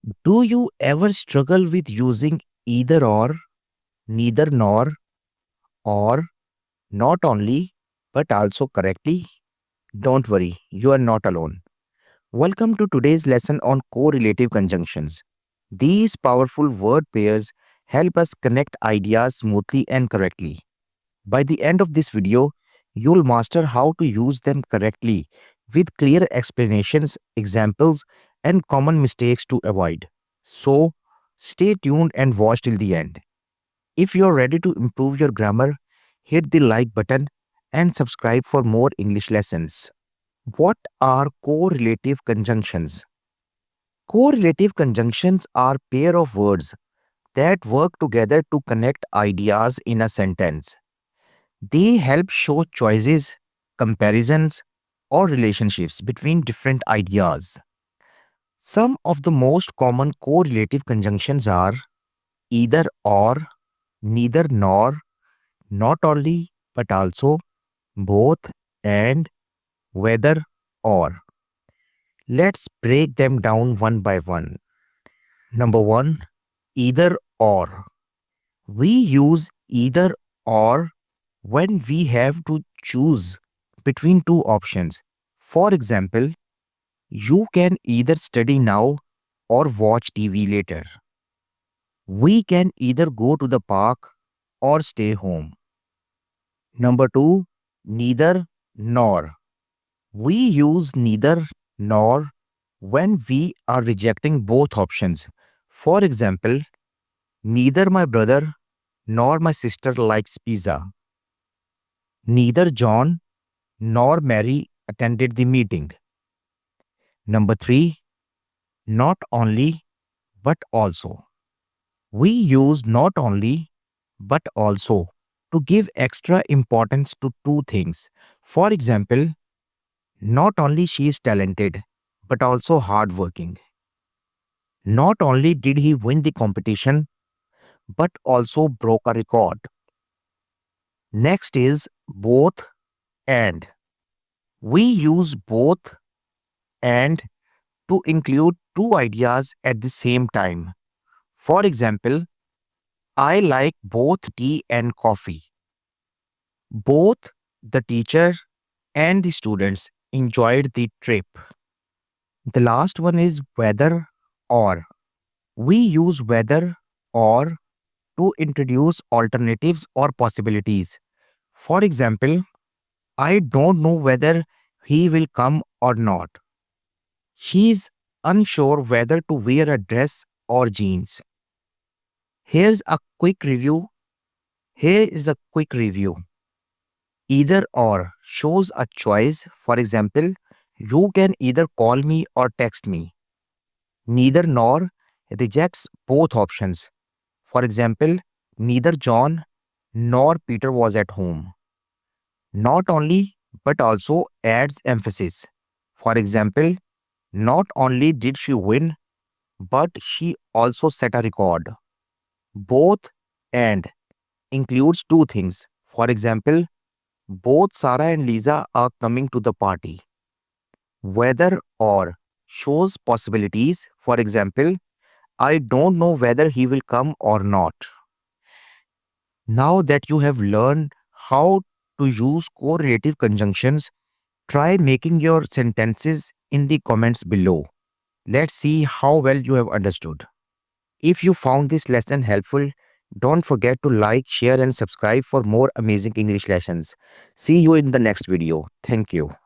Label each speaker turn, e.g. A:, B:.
A: Do you ever struggle with using either or, neither nor, or not only but also correctly? Don't worry, you are not alone. Welcome to today's lesson on correlative conjunctions. These powerful word pairs help us connect ideas smoothly and correctly. By the end of this video, you'll master how to use them correctly with clear explanations, examples, and common mistakes to avoid. So, stay tuned and watch till the end. If you're ready to improve your grammar, hit the like button and subscribe for more English lessons. What are correlative conjunctions? Correlative conjunctions are pair of words that work together to connect ideas in a sentence. They help show choices, comparisons, or relationships between different ideas. Some of the most common correlative conjunctions are either or, neither nor, not only but also, both, and, whether or. Let's break them down one by one. Number one, either or. We use either or when we have to choose between two options. For example, you can either study now or watch TV later. We can either go to the park or stay home. Number two, neither nor. We use neither nor when we are rejecting both options. For example, neither my brother nor my sister likes pizza. Neither John nor Mary attended the meeting. Number three, not only but also. We use not only but also to give extra importance to two things. For example, not only she is talented but also hardworking. Not only did he win the competition but also broke a record. Next is both and. We use both and to include two ideas at the same time. For example, I like both tea and coffee. Both the teacher and the students enjoyed the trip. The last one is whether or. We use whether or to introduce alternatives or possibilities. For example, I don't know whether he will come or not. He's unsure whether to wear a dress or jeans. Here's a quick review. Here is a quick review. Either or shows a choice. For example, you can either call me or text me. Neither nor rejects both options. For example, neither John nor Peter was at home. Not only but also adds emphasis. For example, not only did she win, but she also set a record. Both and includes two things. For example, both Sarah and Lisa are coming to the party. Whether or shows possibilities. For example, I don't know whether he will come or not. Now that you have learned how to use correlative conjunctions, try making your sentences in the comments below. Let's see how well you have understood. If you found this lesson helpful, don't forget to like, share, and subscribe for more amazing English lessons. See you in the next video. Thank you.